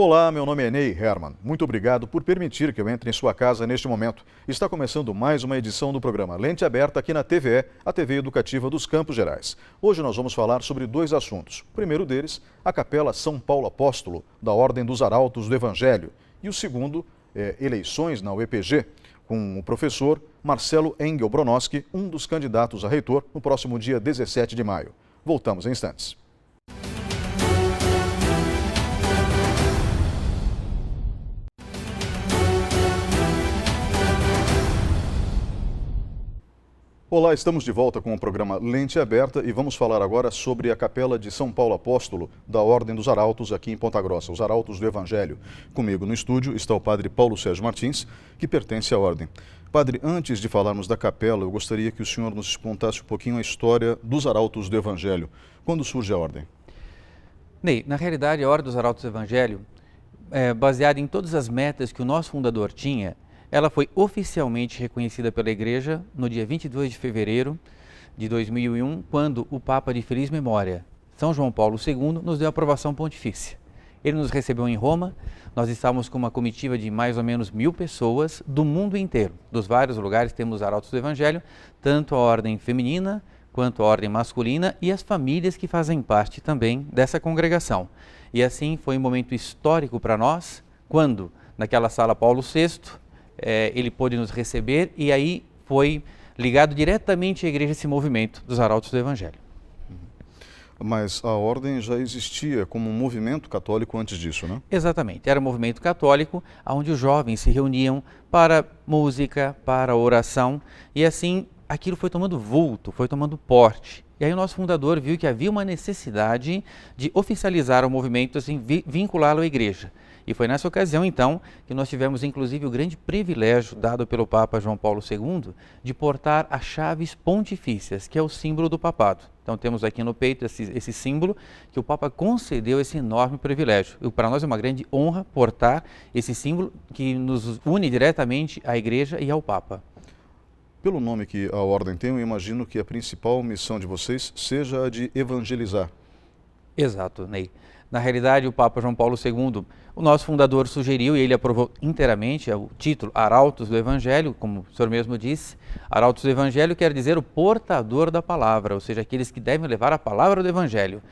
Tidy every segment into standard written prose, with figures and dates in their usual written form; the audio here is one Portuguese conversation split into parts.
Olá, meu nome é Ney Herman. Muito obrigado por permitir que eu entre em sua casa neste momento. Está começando mais uma edição do programa Lente Aberta aqui na TVE, a TV educativa dos Campos Gerais. Hoje nós vamos falar sobre dois assuntos. O primeiro deles, a Capela São Paulo Apóstolo, da Ordem dos Arautos do Evangelho. E o segundo, eleições na UEPG, com o professor Marcelo Engel Bronowski, um dos candidatos a reitor, no próximo dia 17 de maio. Voltamos em instantes. Olá, estamos de volta com o programa Lente Aberta e vamos falar agora sobre a Capela de São Paulo Apóstolo, da Ordem dos Arautos, aqui em Ponta Grossa, os Arautos do Evangelho. Comigo no estúdio está o padre Paulo Sérgio Martins, que pertence à Ordem. Padre, antes de falarmos da capela, eu gostaria que o senhor nos contasse um pouquinho a história dos Arautos do Evangelho. Quando surge a Ordem? Ney, na realidade, a Ordem dos Arautos do Evangelho, baseada em todas as metas que o nosso fundador tinha, ela foi oficialmente reconhecida pela Igreja no dia 22 de fevereiro de 2001, quando o Papa de feliz memória, São João Paulo II, nos deu a aprovação pontifícia. Ele nos recebeu em Roma, nós estávamos com uma comitiva de mais ou menos 1000 pessoas do mundo inteiro. Dos vários lugares temos Arautos do Evangelho, tanto a ordem feminina quanto a ordem masculina e as famílias que fazem parte também dessa congregação. E assim foi um momento histórico para nós, quando naquela sala Paulo VI, ele pôde nos receber e aí foi ligado diretamente à igreja esse movimento dos Arautos do Evangelho. Mas a ordem já existia como um movimento católico antes disso, né? Exatamente, era um movimento católico onde os jovens se reuniam para música, para oração e assim aquilo foi tomando vulto, foi tomando porte. E aí o nosso fundador viu que havia uma necessidade de oficializar o movimento, assim, vinculá-lo à igreja. E foi nessa ocasião, então, que nós tivemos, inclusive, o grande privilégio dado pelo Papa João Paulo II de portar as chaves pontifícias, que é o símbolo do papado. Então, temos aqui no peito esse símbolo que o Papa concedeu esse enorme privilégio. E para nós é uma grande honra portar esse símbolo que nos une diretamente à Igreja e ao Papa. Pelo nome que a Ordem tem, eu imagino que a principal missão de vocês seja a de evangelizar. Exato, Ney. Na realidade, o Papa João Paulo II, o nosso fundador sugeriu, e ele aprovou inteiramente, o título Arautos do Evangelho, como o senhor mesmo disse. Arautos do Evangelho quer dizer o portador da palavra, ou seja, aqueles que devem levar a palavra do Evangelho.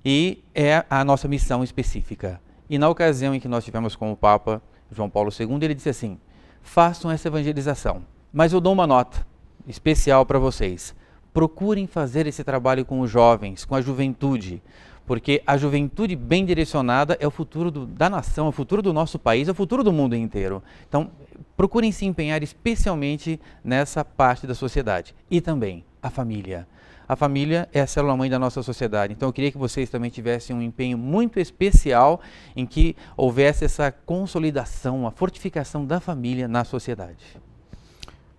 E é a nossa missão específica. E na ocasião em que nós tivemos com o Papa João Paulo II, ele disse assim: façam essa evangelização, mas eu dou uma nota especial para vocês. Procurem fazer esse trabalho com os jovens, com a juventude, porque a juventude bem direcionada é o futuro da nação, é o futuro do nosso país, é o futuro do mundo inteiro. Então, procurem se empenhar especialmente nessa parte da sociedade. E também a família. A família é a célula-mãe da nossa sociedade. Então, eu queria que vocês também tivessem um empenho muito especial em que houvesse essa consolidação, a fortificação da família na sociedade.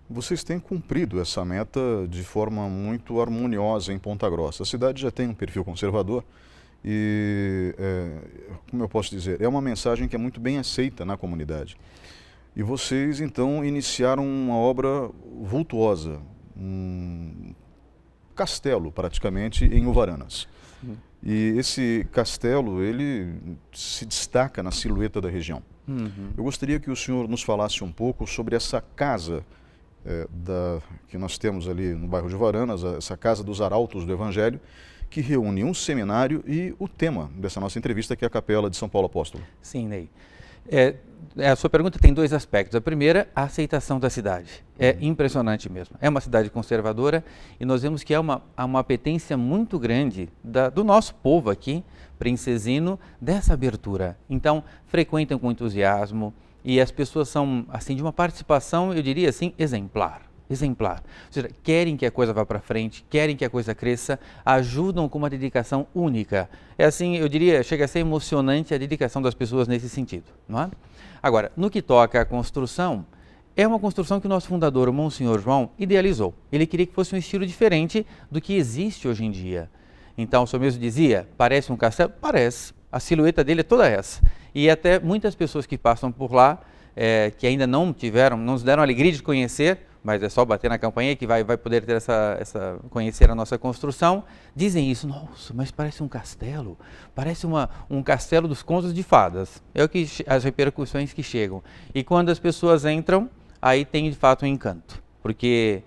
Vocês têm cumprido essa meta de forma muito harmoniosa em Ponta Grossa. A cidade já tem um perfil conservador e, como eu posso dizer, é uma mensagem que é muito bem aceita na comunidade. E vocês, então, iniciaram uma obra vultuosa, um castelo, praticamente, em Uvaranas. E esse castelo, ele se destaca na silhueta da região. Eu gostaria que o senhor nos falasse um pouco sobre essa casa que nós temos ali no bairro de Uvaranas, essa Casa dos Arautos do Evangelho, que reúne um seminário e o tema dessa nossa entrevista, que é a Capela de São Paulo Apóstolo. Sim, Ney. A sua pergunta tem dois aspectos. A primeira, a aceitação da cidade. É impressionante mesmo. É uma cidade conservadora e nós vemos que há uma apetência muito grande do nosso povo aqui, princesino, dessa abertura. Então, frequentam com entusiasmo e as pessoas são, assim, de uma participação, eu diria assim, exemplar. Exemplar. Ou seja, querem que a coisa vá para frente, querem que a coisa cresça, ajudam com uma dedicação única. É assim, eu diria, chega a ser emocionante a dedicação das pessoas nesse sentido, não é? Agora, no que toca à construção, é uma construção que o nosso fundador, o Monsenhor João, idealizou. Ele queria que fosse um estilo diferente do que existe hoje em dia. Então, o senhor mesmo dizia, parece um castelo? Parece. A silhueta dele é toda essa. E até muitas pessoas que passam por lá, que ainda não nos deram a alegria de conhecer, mas é só bater na campainha que vai poder ter conhecer a nossa construção, dizem isso: nossa, mas parece um castelo, parece um castelo dos contos de fadas. É o que as repercussões que chegam. E quando as pessoas entram, aí tem de fato um encanto, porque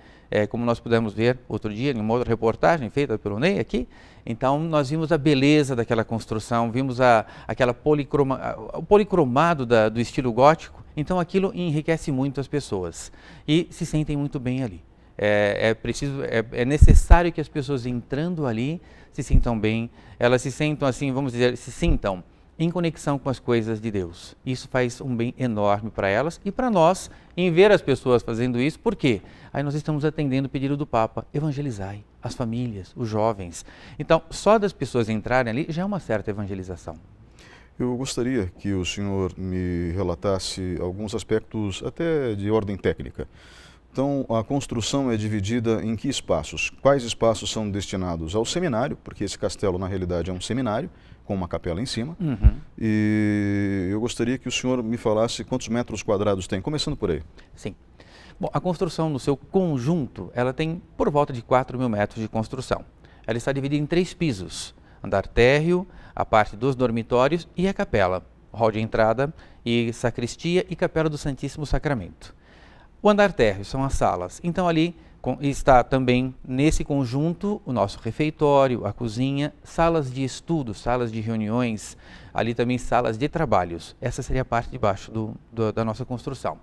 como nós pudemos ver outro dia em uma outra reportagem feita pelo Ney aqui, então nós vimos a beleza daquela construção, vimos o policromado do estilo gótico. Então aquilo enriquece muito as pessoas e se sentem muito bem ali. É necessário que as pessoas entrando ali se sintam bem, elas se sentam assim, vamos dizer, se sintam em conexão com as coisas de Deus. Isso faz um bem enorme para elas e para nós, em ver as pessoas fazendo isso. Por quê? Aí nós estamos atendendo o pedido do Papa: evangelizai as famílias, os jovens. Então, só das pessoas entrarem ali já é uma certa evangelização. Eu gostaria que o senhor me relatasse alguns aspectos até de ordem técnica. Então, a construção é dividida em que espaços? Quais espaços são destinados ao seminário, porque esse castelo, na realidade, é um seminário, com uma capela em cima. E eu gostaria que o senhor me falasse quantos metros quadrados tem, começando por aí. Sim. Bom, a construção no seu conjunto, ela tem por volta de 4.000 metros de construção. Ela está dividida em 3 pisos: andar térreo, a parte dos dormitórios e a capela, hall de entrada e sacristia e capela do Santíssimo Sacramento. O andar térreo são as salas. Então ali está também nesse conjunto o nosso refeitório, a cozinha, salas de estudo, salas de reuniões, ali também salas de trabalhos. Essa seria a parte de baixo da nossa construção.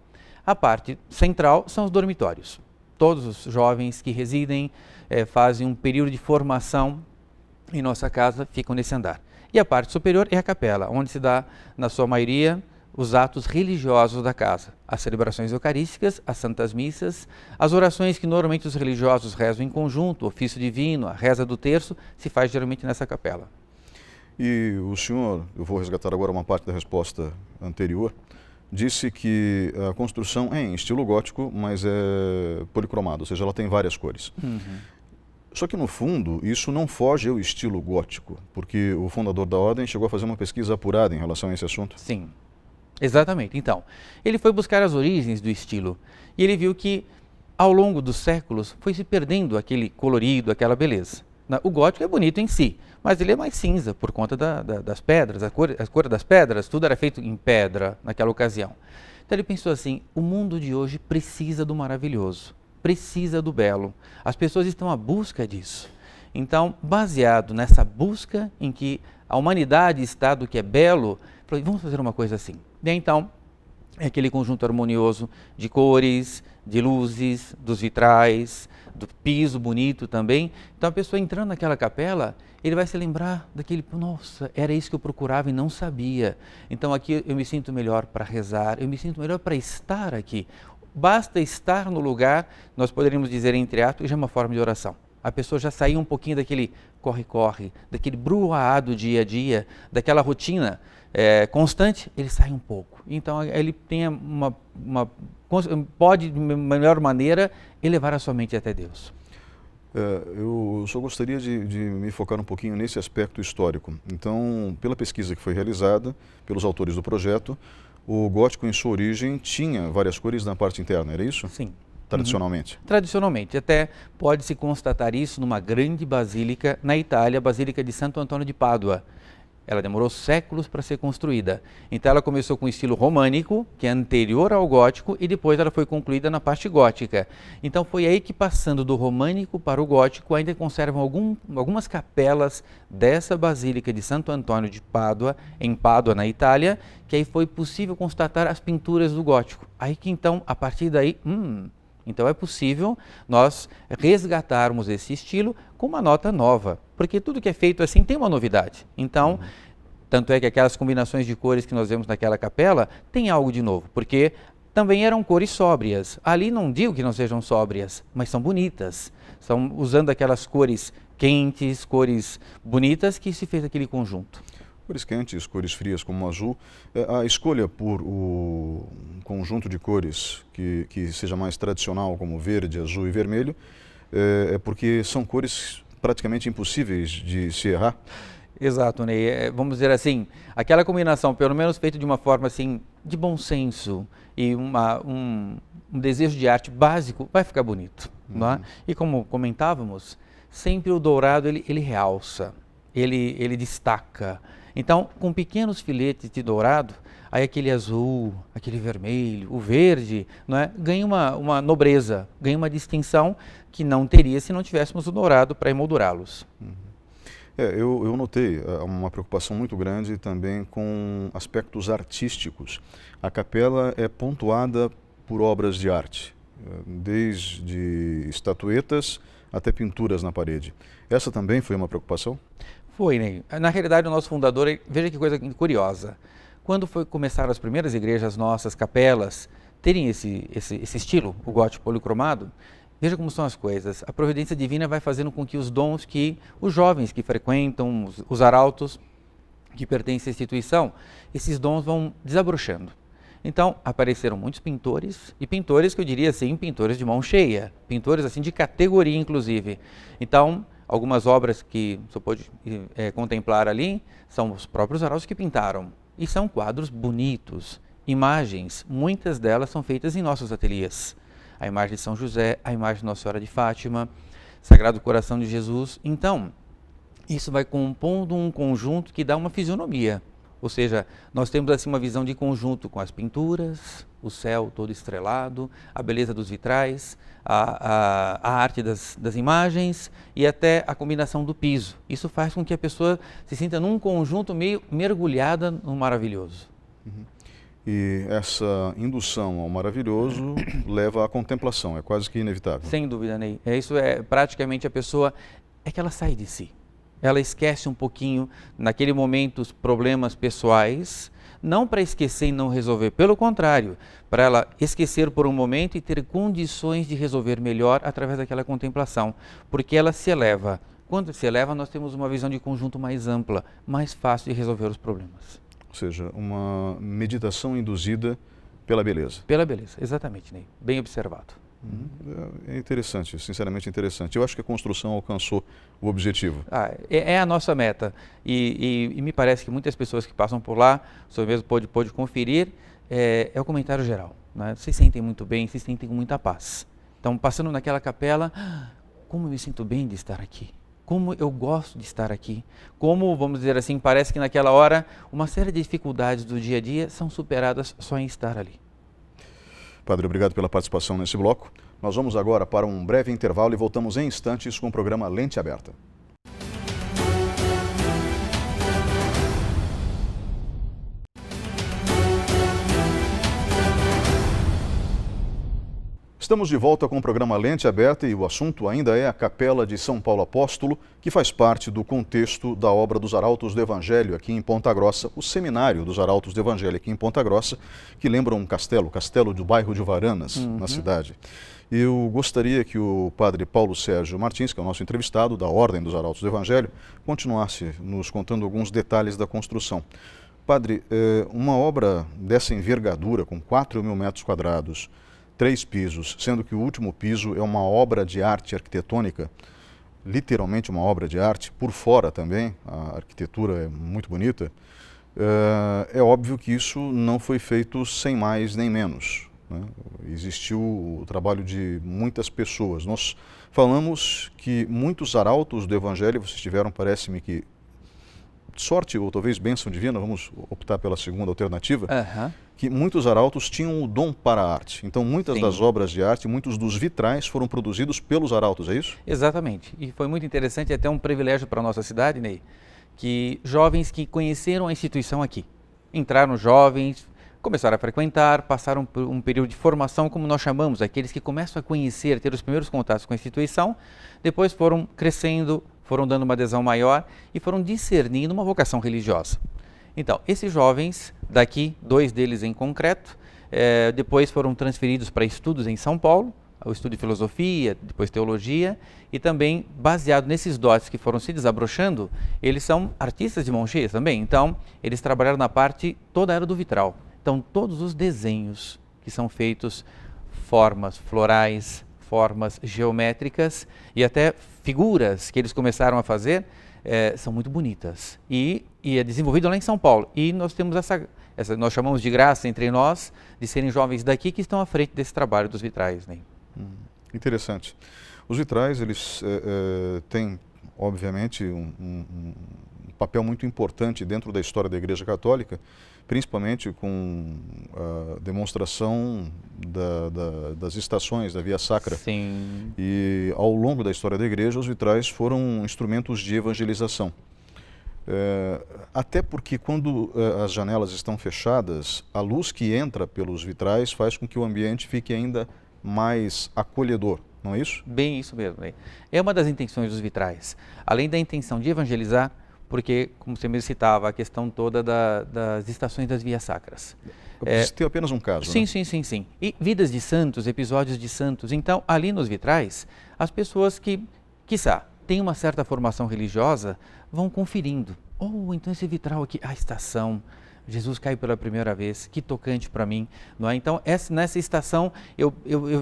A parte central são os dormitórios. Todos os jovens que residem, fazem um período de formação em nossa casa, ficam nesse andar. E a parte superior é a capela, onde se dá, na sua maioria, os atos religiosos da casa, as celebrações eucarísticas, as santas missas, as orações que normalmente os religiosos rezam em conjunto, o ofício divino, a reza do terço, se faz geralmente nessa capela. E o senhor, eu vou resgatar agora uma parte da resposta anterior, disse que a construção é em estilo gótico, mas é policromado, ou seja, ela tem várias cores. Só que, no fundo, isso não foge ao estilo gótico, porque o fundador da ordem chegou a fazer uma pesquisa apurada em relação a esse assunto. Sim, exatamente. Então, ele foi buscar as origens do estilo e ele viu que, ao longo dos séculos, foi se perdendo aquele colorido, aquela beleza. O gótico é bonito em si, mas ele é mais cinza por conta das pedras, a cor das pedras, tudo era feito em pedra naquela ocasião. Então ele pensou assim: o mundo de hoje precisa do maravilhoso, precisa do belo. As pessoas estão à busca disso. Então, baseado nessa busca em que a humanidade está do que é belo, falou: vamos fazer uma coisa assim. E então, é aquele conjunto harmonioso de cores, de luzes, dos vitrais, do piso bonito também. Então, a pessoa entrando naquela capela, ele vai se lembrar daquele: nossa, era isso que eu procurava e não sabia. Então, aqui eu me sinto melhor para rezar, eu me sinto melhor para estar aqui. Basta estar no lugar, nós poderíamos dizer, entre aspas, que já é uma forma de oração. A pessoa já saiu um pouquinho daquele corre-corre, daquele bruaá do dia a dia, daquela rotina constante, ele sai um pouco. Então ele tem pode, de melhor maneira, elevar a sua mente até Deus. Eu só gostaria de me focar um pouquinho nesse aspecto histórico. Então, pela pesquisa que foi realizada pelos autores do projeto, o gótico, em sua origem, tinha várias cores na parte interna, era isso? Sim. Tradicionalmente? Tradicionalmente. Até pode-se constatar isso numa grande basílica na Itália, a Basílica de Santo Antônio de Pádua. Ela demorou séculos para ser construída. Então ela começou com o estilo românico, que é anterior ao gótico, e depois ela foi concluída na parte gótica. Então foi aí que, passando do românico para o gótico, ainda conservam algumas capelas dessa Basílica de Santo Antônio de Pádua, em Pádua, na Itália, que aí foi possível constatar as pinturas do gótico. Aí que então, a partir daí, então é possível nós resgatarmos esse estilo com uma nota nova, porque tudo que é feito assim tem uma novidade. Então, tanto é que aquelas combinações de cores que nós vemos naquela capela tem algo de novo, porque também eram cores sóbrias. Ali não digo que não sejam sóbrias, mas são bonitas. São usando aquelas cores quentes, cores bonitas, que se fez aquele conjunto. Cores quentes, cores frias como o azul. A escolha por um conjunto de cores que seja mais tradicional, como verde, azul e vermelho, é porque são cores praticamente impossíveis de se errar? Exato, Ney. Vamos dizer assim, aquela combinação, pelo menos feita de uma forma assim de bom senso e um desejo de arte básico, vai ficar bonito. Não é? E como comentávamos, sempre o dourado ele realça, ele destaca. Então, com pequenos filetes de dourado, aí aquele azul, aquele vermelho, o verde, não é? Ganha uma nobreza, ganha uma distinção que não teria se não tivéssemos o dourado para emoldurá-los. Eu notei uma preocupação muito grande também com aspectos artísticos. A capela é pontuada por obras de arte, desde estatuetas até pinturas na parede. Essa também foi uma preocupação? Foi, Ney. Na realidade, o nosso fundador, veja que coisa curiosa. Quando começaram as primeiras igrejas nossas, capelas, terem esse estilo, o gótico policromado, veja como são as coisas. A providência divina vai fazendo com que os dons que os jovens que frequentam, os arautos que pertencem à instituição, esses dons vão desabrochando. Então, apareceram muitos pintores, e pintores que eu diria assim, pintores de mão cheia, pintores assim de categoria inclusive. Então, algumas obras que você pode contemplar ali são os próprios arautos que pintaram. E são quadros bonitos, imagens, muitas delas são feitas em nossos ateliês. A imagem de São José, a imagem de Nossa Senhora de Fátima, Sagrado Coração de Jesus. Então, isso vai compondo um conjunto que dá uma fisionomia. Ou seja, nós temos assim uma visão de conjunto com as pinturas, o céu todo estrelado, a beleza dos vitrais, a arte das imagens e até a combinação do piso. Isso faz com que a pessoa se sinta num conjunto meio mergulhada no maravilhoso. E essa indução ao maravilhoso leva à contemplação, é quase que inevitável. Sem dúvida, Ney. Isso é praticamente a pessoa, é que ela sai de si. Ela esquece um pouquinho, naquele momento, os problemas pessoais, não para esquecer e não resolver, pelo contrário, para ela esquecer por um momento e ter condições de resolver melhor através daquela contemplação, porque ela se eleva. Quando se eleva, nós temos uma visão de conjunto mais ampla, mais fácil de resolver os problemas. Ou seja, uma meditação induzida pela beleza. Pela beleza, exatamente, Ney. Bem observado. É interessante, sinceramente interessante. Eu acho que a construção alcançou o objetivo. É a nossa meta e me parece que muitas pessoas que passam por lá, o senhor mesmo pôde conferir, é o comentário geral. Né? Se sentem muito bem, se sentem com muita paz. Então, passando naquela capela, como eu me sinto bem de estar aqui. Como eu gosto de estar aqui. Como, vamos dizer assim, parece que naquela hora, uma série de dificuldades do dia a dia são superadas só em estar ali. Padre, obrigado pela participação nesse bloco. Nós vamos agora para um breve intervalo e voltamos em instantes com o programa Lente Aberta. Estamos de volta com o programa Lente Aberta e o assunto ainda é a Capela de São Paulo Apóstolo, que faz parte do contexto da obra dos Arautos do Evangelho aqui em Ponta Grossa, o seminário dos Arautos do Evangelho aqui em Ponta Grossa, que lembra um castelo, o castelo do bairro de Varanas, na cidade. Eu gostaria que o padre Paulo Sérgio Martins, que é o nosso entrevistado da Ordem dos Arautos do Evangelho, continuasse nos contando alguns detalhes da construção. Padre, uma obra dessa envergadura, com 4.000 metros quadrados, 3 pisos, sendo que o último piso é uma obra de arte arquitetônica, literalmente uma obra de arte, por fora também, a arquitetura é muito bonita, é óbvio que isso não foi feito sem mais nem menos, né? Existiu o trabalho de muitas pessoas. Nós falamos que muitos arautos do Evangelho, vocês tiveram, parece-me que, sorte ou talvez bênção divina, vamos optar pela segunda alternativa, que muitos arautos tinham o dom para a arte. Então, muitas das obras de arte, muitos dos vitrais foram produzidos pelos arautos, é isso? Exatamente. E foi muito interessante, até um privilégio para a nossa cidade, Ney, que jovens que conheceram a instituição aqui, entraram jovens, começaram a frequentar, passaram por um período de formação, como nós chamamos, aqueles que começam a conhecer, ter os primeiros contatos com a instituição, depois foram crescendo, foram dando uma adesão maior e foram discernindo uma vocação religiosa. Então, esses jovens, daqui, 2 deles em concreto, depois foram transferidos para estudos em São Paulo, o estudo de filosofia, depois teologia, e também, baseado nesses dotes que foram se desabrochando, eles são artistas de mão cheia também. Então, eles trabalharam na parte, toda a era do vitral. Então, todos os desenhos que são feitos, formas florais, formas geométricas e até figuras que eles começaram a fazer, são muito bonitas. E é desenvolvido lá em São Paulo. E nós temos nós chamamos de graça entre nós, de serem jovens daqui que estão à frente desse trabalho dos vitrais, né? Interessante. Os vitrais, eles têm, obviamente, um papel muito importante dentro da história da Igreja Católica, principalmente com a demonstração das estações da Via Sacra. Sim. E ao longo da história da Igreja, os vitrais foram instrumentos de evangelização. Até porque quando as janelas estão fechadas, a luz que entra pelos vitrais faz com que o ambiente fique ainda mais acolhedor, não é isso? Bem isso mesmo, né? É uma das intenções dos vitrais. Além da intenção de evangelizar, porque, como você me citava, a questão toda das estações das vias sacras. Tem apenas um caso, sim, né? Sim. E vidas de santos, episódios de santos. Então, ali nos vitrais, as pessoas que, quiçá, têm uma certa formação religiosa, vão conferindo. Então esse vitral aqui, a estação, Jesus cai pela primeira vez, que tocante para mim, não é? Então, nessa estação, eu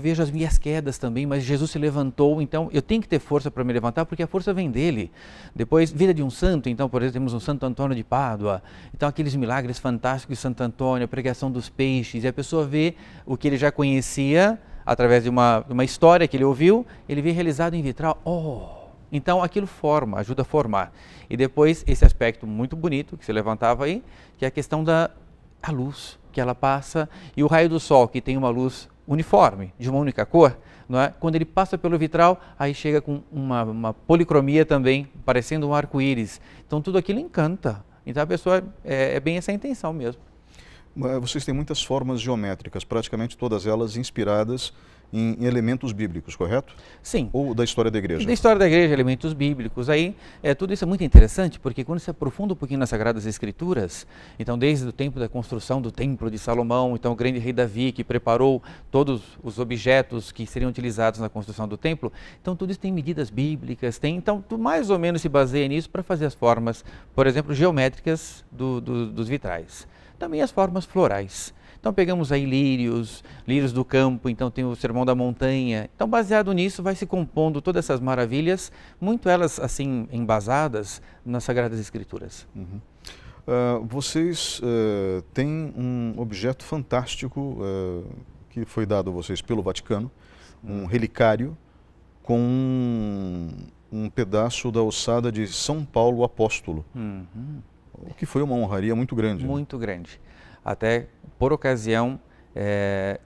vejo as minhas quedas também, mas Jesus se levantou, então eu tenho que ter força para me levantar, porque a força vem dele. Depois, vida de um santo, então, por exemplo, temos um Santo Antônio de Pádua, então aqueles milagres fantásticos de Santo Antônio, a pregação dos peixes, e a pessoa vê o que ele já conhecia, através de uma história que ele ouviu, ele vê realizado em vitral, então aquilo ajuda a formar. E depois esse aspecto muito bonito que você levantava aí, que é a questão da luz que ela passa e o raio do sol, que tem uma luz uniforme, de uma única cor, não é? Quando ele passa pelo vitral, aí chega com uma policromia também, parecendo um arco-íris. Então tudo aquilo encanta. Então a pessoa, é bem essa a intenção mesmo. Vocês têm muitas formas geométricas, praticamente todas elas inspiradas em elementos bíblicos, correto? Sim. Ou da história da igreja? Da história da igreja, elementos bíblicos. Aí, tudo isso é muito interessante, porque quando se aprofunda um pouquinho nas Sagradas Escrituras, então desde o tempo da construção do Templo de Salomão, então o grande rei Davi, que preparou todos os objetos que seriam utilizados na construção do templo, então tudo isso tem medidas bíblicas, então tu mais ou menos se baseia nisso para fazer as formas, por exemplo, geométricas dos vitrais. Também as formas florais. Então pegamos aí lírios do campo, então tem o Sermão da Montanha. Então baseado nisso vai se compondo todas essas maravilhas, muito elas assim embasadas nas Sagradas Escrituras. Vocês têm um objeto fantástico que foi dado a vocês pelo Vaticano, um relicário com um pedaço da ossada de São Paulo Apóstolo, o que foi uma honraria muito grande. Muito grande. Até por ocasião,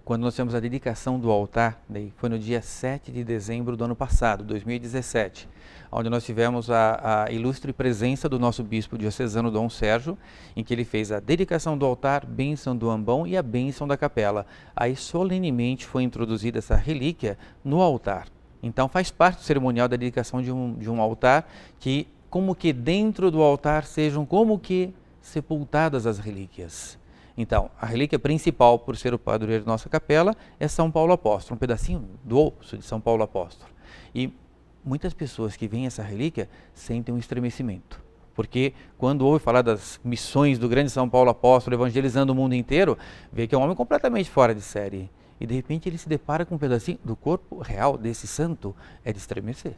quando nós tivemos a dedicação do altar, foi no dia 7 de dezembro do ano passado, 2017, onde nós tivemos a ilustre presença do nosso bispo diocesano Dom Sérgio, em que ele fez a dedicação do altar, bênção do ambão e a bênção da capela. Aí solenemente foi introduzida essa relíquia no altar. Então faz parte do cerimonial da dedicação de um altar, que como que dentro do altar sejam como que sepultadas as relíquias. Então, a relíquia principal, por ser o padroeiro da nossa capela, é São Paulo Apóstolo, um pedacinho do osso de São Paulo Apóstolo. E muitas pessoas que veem essa relíquia sentem um estremecimento, porque quando ouve falar das missões do grande São Paulo Apóstolo, evangelizando o mundo inteiro, vê que é um homem completamente fora de série. E de repente ele se depara com um pedacinho do corpo real desse santo, é de estremecer.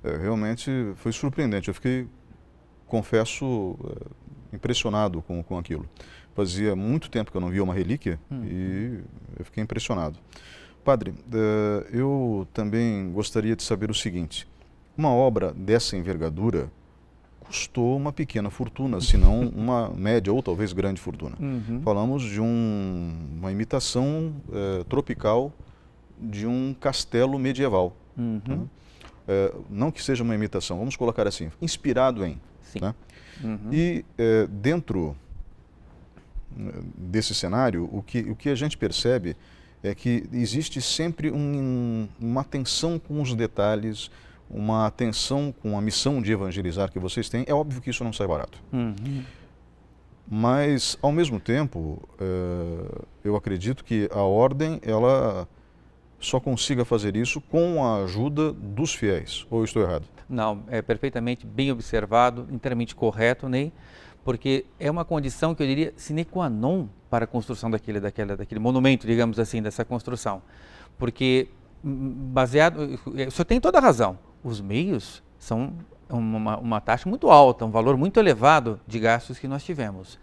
Realmente foi surpreendente, eu fiquei, confesso, impressionado com aquilo. Fazia muito tempo que eu não via uma relíquia e eu fiquei impressionado. Padre, eu também gostaria de saber o seguinte: uma obra dessa envergadura custou uma pequena fortuna, se não uma média ou talvez grande fortuna. Falamos de uma imitação tropical de um castelo medieval. Não que seja uma imitação, vamos colocar assim, inspirado em. Sim. Né? E dentro desse cenário, o que a gente percebe é que existe sempre uma atenção com os detalhes, uma atenção com a missão de evangelizar que vocês têm. É óbvio que isso não sai barato. Mas, ao mesmo tempo, eu acredito que a ordem, ela só consiga fazer isso com a ajuda dos fiéis. Ou eu estou errado? Não, é perfeitamente bem observado, inteiramente correto, Ney, porque é uma condição que eu diria sine qua non para a construção daquele monumento, digamos assim, dessa construção. Porque, o senhor tem toda a razão, os meios são uma taxa muito alta, um valor muito elevado de gastos que nós tivemos.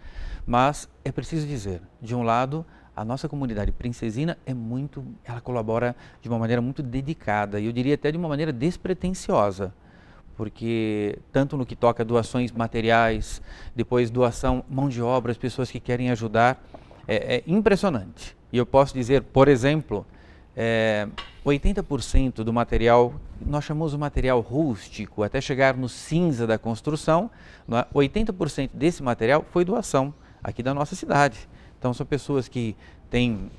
Mas é preciso dizer, de um lado, a nossa comunidade princesina ela colabora de uma maneira muito dedicada, e eu diria até de uma maneira despretensiosa, porque tanto no que toca a doações materiais, depois doação mão de obra, as pessoas que querem ajudar, é impressionante. E eu posso dizer, por exemplo, 80% do material, nós chamamos o material rústico, até chegar no cinza da construção, 80% desse material foi doação aqui da nossa cidade. Então são pessoas que têm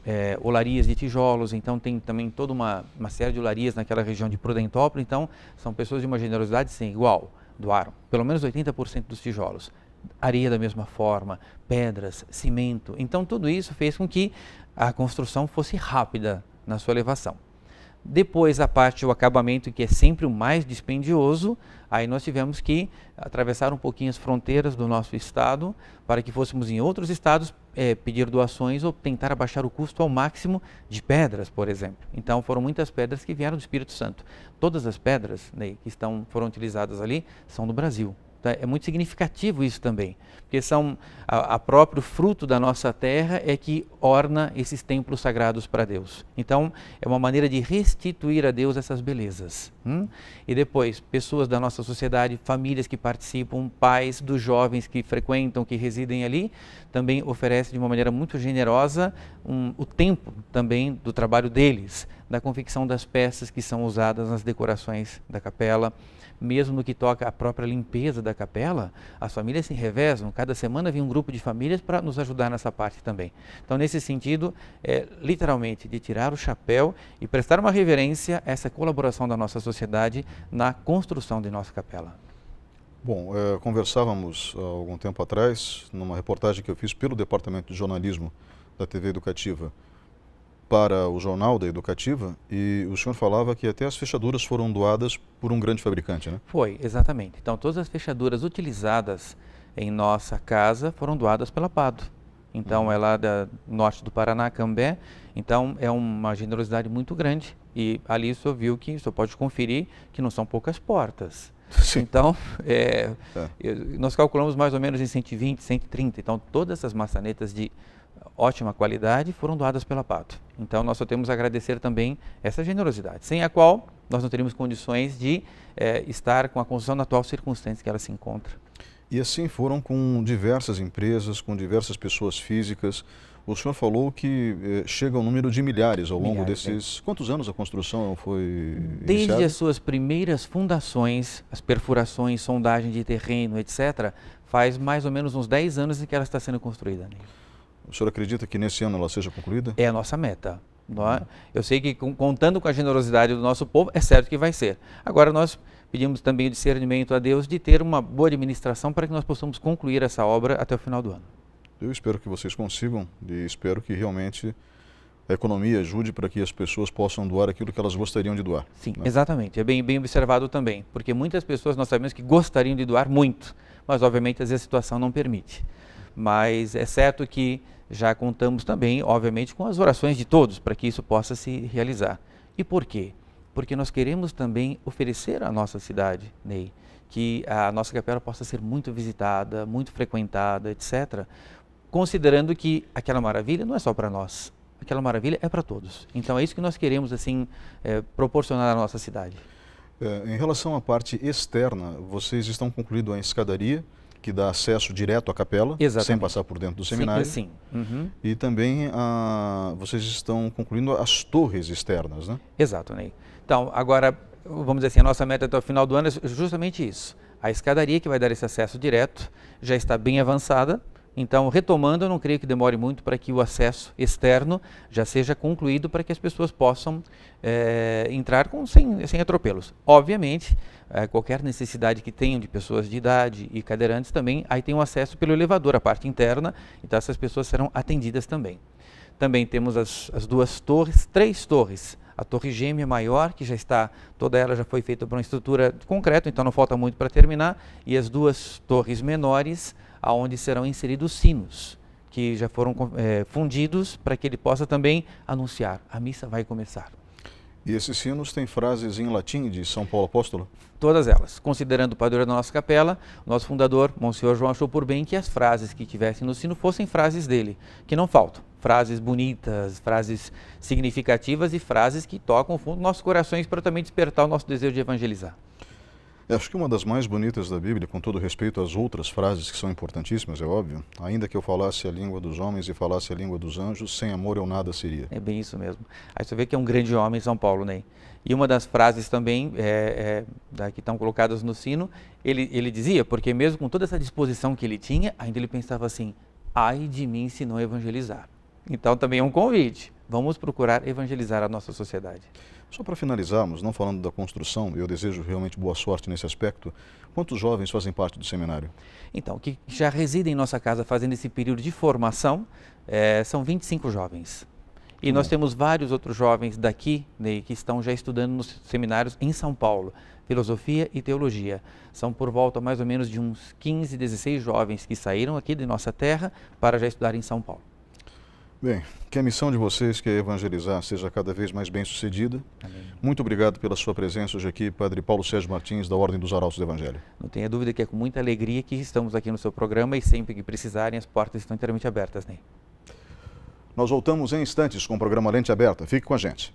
olarias de tijolos, então tem também toda uma série de olarias naquela região de Prudentópolis, então são pessoas de uma generosidade sem igual, doaram pelo menos 80% dos tijolos. Areia da mesma forma, pedras, cimento, então tudo isso fez com que a construção fosse rápida na sua elevação. Depois a parte do acabamento, que é sempre o mais dispendioso, aí nós tivemos que atravessar um pouquinho as fronteiras do nosso estado para que fôssemos em outros estados pedir doações ou tentar abaixar o custo ao máximo de pedras, por exemplo. Então foram muitas pedras que vieram do Espírito Santo. Todas as pedras, né, que foram utilizadas ali são do Brasil. É muito significativo isso também, porque são a próprio fruto da nossa terra é que orna esses templos sagrados para Deus. Então, é uma maneira de restituir a Deus essas belezas. E depois, pessoas da nossa sociedade, famílias que participam, pais dos jovens que frequentam, que residem ali, também oferecem de uma maneira muito generosa o tempo também do trabalho deles, da confecção das peças que são usadas nas decorações da capela. Mesmo no que toca à própria limpeza da capela, as famílias se revezam, cada semana vem um grupo de famílias para nos ajudar nessa parte também. Então, nesse sentido, literalmente, de tirar o chapéu e prestar uma reverência a essa colaboração da nossa sociedade na construção de nossa capela. Bom, conversávamos há algum tempo atrás, numa reportagem que eu fiz pelo Departamento de Jornalismo da TV Educativa, para o Jornal da Educativa, e o senhor falava que até as fechaduras foram doadas por um grande fabricante, né? Foi, exatamente. Então, todas as fechaduras utilizadas em nossa casa foram doadas pela Pado. Então, ela é do norte do Paraná, Cambé. Então, é uma generosidade muito grande. E ali o senhor viu que, o senhor pode conferir que não são poucas portas. Sim. Então, nós calculamos mais ou menos em 120, 130. Então, todas essas maçanetas de ótima qualidade foram doadas pela Pato. Então nós só temos a agradecer também essa generosidade, sem a qual nós não teríamos condições de estar com a construção na atual circunstância que ela se encontra. E assim foram com diversas empresas, com diversas pessoas físicas. O senhor falou que chega ao número de milhares ao longo desses... Quantos anos a construção foi Desde iniciada? as suas primeiras fundações, as perfurações, sondagem de terreno, etc., faz mais ou menos uns 10 anos em que ela está sendo construída, né? O senhor acredita que nesse ano ela seja concluída? É a nossa meta. Eu sei que contando com a generosidade do nosso povo, é certo que vai ser. Agora nós pedimos também o discernimento a Deus de ter uma boa administração para que nós possamos concluir essa obra até o final do ano. Eu espero que vocês consigam e espero que realmente a economia ajude para que as pessoas possam doar aquilo que elas gostariam de doar. Sim, né? Exatamente. É bem observado também, porque muitas pessoas nós sabemos que gostariam de doar muito, mas obviamente às vezes a situação não permite. Mas é certo que já contamos também, obviamente, com as orações de todos para que isso possa se realizar. E por quê? Porque nós queremos também oferecer à nossa cidade, Ney, que a nossa capela possa ser muito visitada, muito frequentada, etc., considerando que aquela maravilha não é só para nós, aquela maravilha é para todos. Então é isso que nós queremos assim proporcionar à nossa cidade. Em relação à parte externa, vocês estão concluindo a escadaria, que dá acesso direto à capela, Exatamente. sem passar por dentro do seminário. Sim. Uhum. E também vocês estão concluindo as torres externas, né? Exato, Ney. Então, agora, vamos dizer assim, a nossa meta até o final do ano é justamente isso. A escadaria que vai dar esse acesso direto já está bem avançada. Então, retomando, eu não creio que demore muito para que o acesso externo já seja concluído para que as pessoas possam entrar sem atropelos. Obviamente, qualquer necessidade que tenham de pessoas de idade e cadeirantes também, aí tem o acesso pelo elevador, a parte interna, então essas pessoas serão atendidas também. Também temos as duas torres, 3 torres. A torre gêmea maior, que já está, toda ela já foi feita por uma estrutura de concreto, então não falta muito para terminar, e as 2 torres menores, aonde serão inseridos sinos, que já foram fundidos para que ele possa também anunciar, a missa vai começar. E esses sinos têm frases em latim de São Paulo Apóstolo? Todas elas. Considerando o padroeiro da nossa capela, o nosso fundador, Monsenhor João, achou por bem que as frases que tivessem no sino fossem frases dele, que não faltam. Frases bonitas, frases significativas e frases que tocam o fundo dos nossos corações para também despertar o nosso desejo de evangelizar. Acho que uma das mais bonitas da Bíblia, com todo respeito às outras frases que são importantíssimas, é óbvio, ainda que eu falasse a língua dos homens e falasse a língua dos anjos, sem amor eu nada seria. É bem isso mesmo. Aí você vê que é um grande homem, São Paulo, Ney. E uma das frases também que estão colocadas no sino, ele dizia, porque mesmo com toda essa disposição que ele tinha, ainda ele pensava assim, ai de mim se não evangelizar. Então também é um convite, vamos procurar evangelizar a nossa sociedade. Só para finalizarmos, não falando da construção, eu desejo realmente boa sorte nesse aspecto, quantos jovens fazem parte do seminário? Então, que já residem em nossa casa fazendo esse período de formação, são 25 jovens. E nós temos vários outros jovens daqui, Ney, que estão já estudando nos seminários em São Paulo, filosofia e teologia. São por volta mais ou menos de uns 15, 16 jovens que saíram aqui de nossa terra para já estudar em São Paulo. Bem, que a missão de vocês, que é evangelizar, seja cada vez mais bem sucedida. Amém. Muito obrigado pela sua presença hoje aqui, Padre Paulo Sérgio Martins, da Ordem dos Arautos do Evangelho. Não tenha dúvida que é com muita alegria que estamos aqui no seu programa e sempre que precisarem as portas estão inteiramente abertas, Ney. Nós voltamos em instantes com o programa Lente Aberta. Fique com a gente.